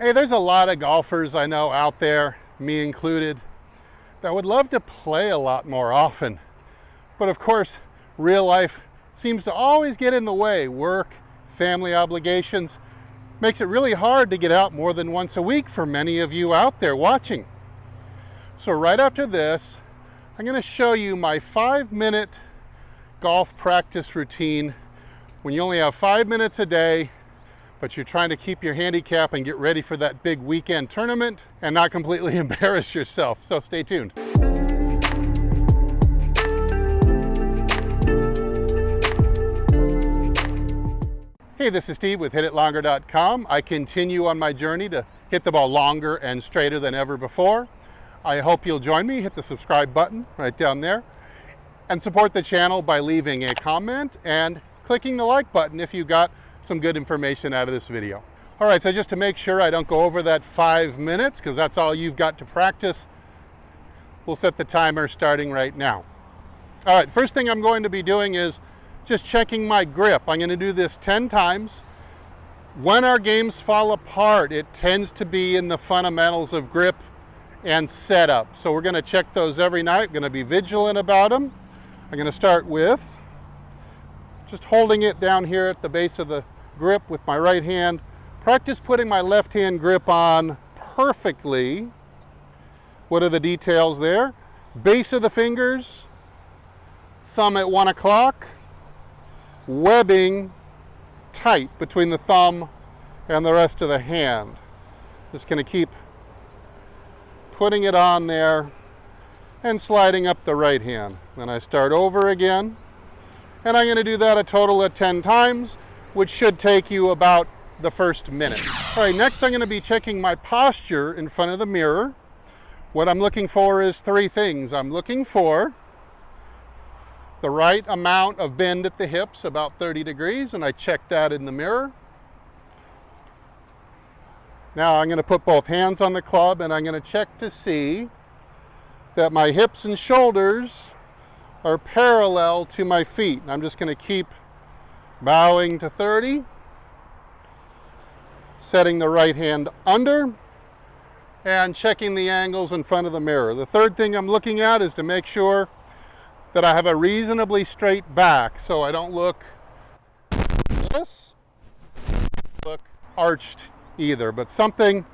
Hey, there's a lot of golfers I know out there, me included, that would love to play a lot more often. But of course, real life seems to always get in the way. Work, family obligations, makes it really hard to get out more than once a week for many of you out there watching. So right after this, I'm going to show you my 5-minute golf practice routine when you only have 5 minutes a day, but you're trying to keep your handicap and get ready for that big weekend tournament and not completely embarrass yourself. So stay tuned. Hey, this is Steve with HitItLonger.com. I continue on my journey to hit the ball longer and straighter than ever before. I hope you'll join me. Hit the subscribe button right down there and support the channel by leaving a comment and clicking the like button if you got some good information out of this video. All right, so just to make sure I don't go over that 5 minutes, because that's all you've got to practice, we'll set the timer starting right now. All right, first thing I'm going to be doing is just checking my grip. I'm going to do this 10 times. When our games fall apart, it tends to be in the fundamentals of grip and setup. So we're going to check those every night. Going to be vigilant about them. I'm going to start with just holding it down here at the base of the grip with my right hand. Practice putting my left hand grip on perfectly. What are the details there? Base of the fingers, thumb at 1 o'clock, webbing tight between the thumb and the rest of the hand. Just going to keep putting it on there and sliding up the right hand. Then I start over again, and I'm going to do that a total of 10 times, which should take you about the first minute. All right, next I'm going to be checking my posture in front of the mirror. What I'm looking for is 3 things. I'm looking for the right amount of bend at the hips, about 30 degrees, and I check that in the mirror. Now I'm going to put both hands on the club, and I'm going to check to see that my hips and shoulders are parallel to my feet. I'm just going to keep bowing to 30, setting the right hand under, and checking the angles in front of the mirror. The third thing I'm looking at is to make sure that I have a reasonably straight back, so I don't look arched either, but something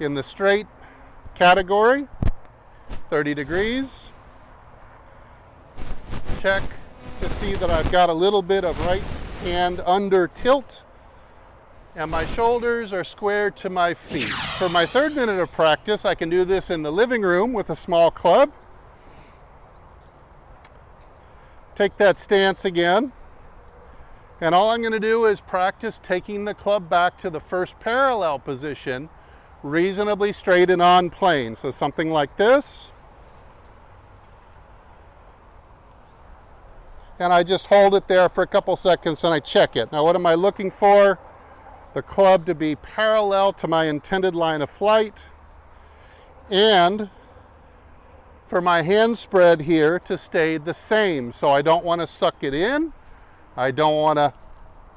in the straight category. 30 degrees. Check to see that I've got a little bit of right hand under tilt and my shoulders are square to my feet. For my 3rd minute of practice, I can do this in the living room with a small club. Take that stance again, and all I'm going to do is practice taking the club back to the first parallel position, reasonably straight and on plane. So something like this. And I just hold it there for a couple seconds and I check it. Now what am I looking for? The club to be parallel to my intended line of flight, and for my hand spread here to stay the same. So I don't want to suck it in. I don't want to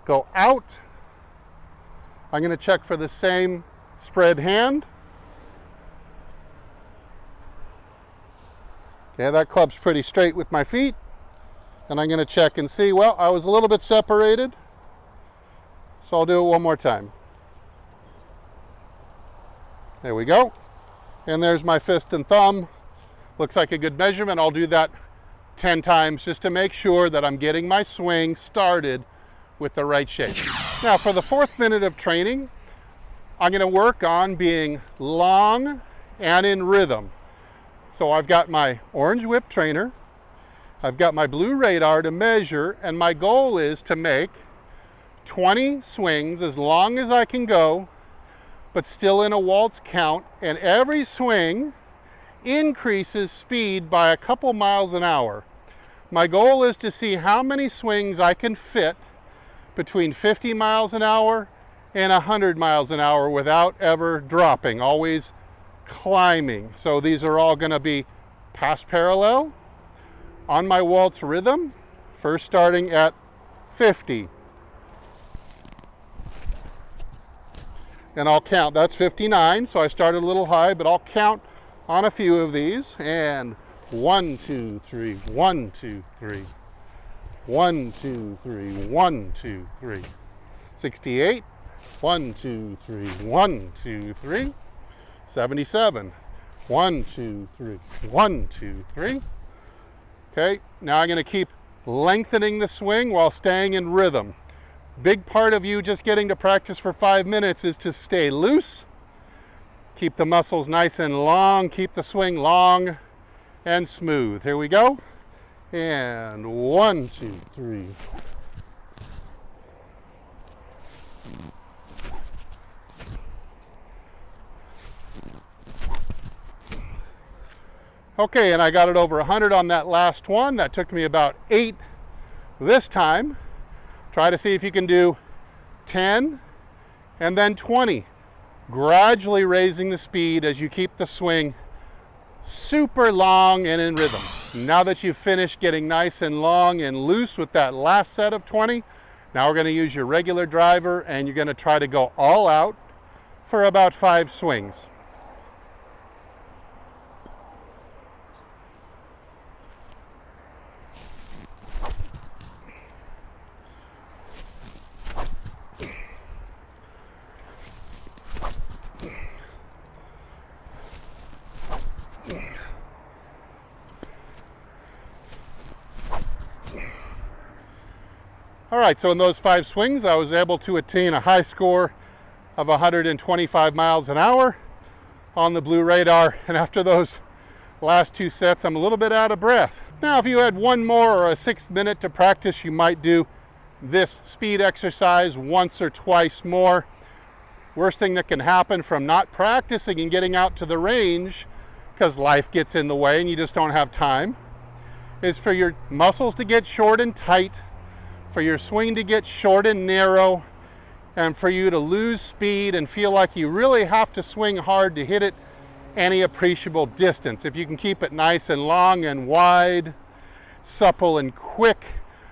go out. I'm going to check for the same spread hand. Okay, that club's pretty straight with my feet. And I'm going to check and see, well, I was a little bit separated. So I'll do it one more time. There we go. And there's my fist and thumb. Looks like a good measurement. I'll do that 10 times just to make sure that I'm getting my swing started with the right shape. Now for the 4th minute of training, I'm going to work on being long and in rhythm. So I've got my orange whip trainer. I've got my blue radar to measure, and my goal is to make 20 swings as long as I can go, but still in a waltz count, and every swing increases speed by a couple miles an hour. My goal is to see how many swings I can fit between 50 miles an hour and 100 miles an hour without ever dropping, always climbing. So these are all going to be pass parallel on my waltz rhythm, first starting at 50. and I'll count. That's 59, so I started a little high, but I'll count on a few of these. And 1, 2, 3, 1, 2, 3, 1, 2, 3, 1, 2, 3. 68, 1, 2, 3, 1, 2, 3. 77, 1, 2, 3, 1, 2, 3. Okay, now I'm going to keep lengthening the swing while staying in rhythm. Big part of you just getting to practice for 5 minutes is to stay loose, keep the muscles nice and long, keep the swing long and smooth. Here we go. And 1, 2, 3. Okay, and I got it over 100 on that last one. That took me about 8 this time. Try to see if you can do 10 and then 20. Gradually raising the speed as you keep the swing super long and in rhythm. Now that you've finished getting nice and long and loose with that last set of 20, now we're going to use your regular driver and you're going to try to go all out for about 5 swings. All right, so in those 5 swings, I was able to attain a high score of 125 miles an hour on the blue radar. And after those last 2 sets, I'm a little bit out of breath. Now, if you had 1 more or a 6th minute to practice, you might do this speed exercise once or twice more. Worst thing that can happen from not practicing and getting out to the range, because life gets in the way and you just don't have time, is for your muscles to get short and tight, for your swing to get short and narrow, and for you to lose speed and feel like you really have to swing hard to hit it any appreciable distance. If you can keep it nice and long and wide, supple and quick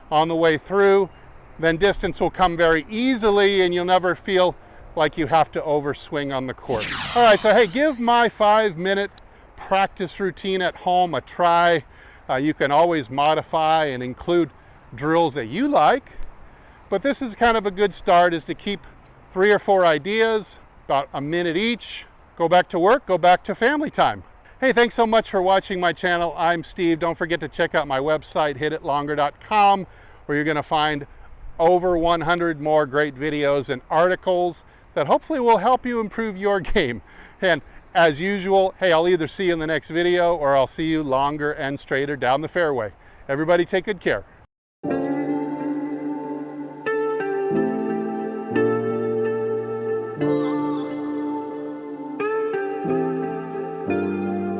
on the way through, then distance will come very easily and you'll never feel like you have to overswing on the court. All right, so hey, give my 5-minute practice routine at home a try. You can always modify and include drills that you like, but this is kind of a good start, is to keep 3 or 4 ideas, about a minute each, go back to work, go back to family time. Hey, thanks so much for watching my channel. I'm Steve. Don't forget to check out my website, hititlonger.com, where you're going to find over 100 more great videos and articles that hopefully will help you improve your game. And as usual, hey, I'll either see you in the next video or I'll see you longer and straighter down the fairway. Everybody take good care.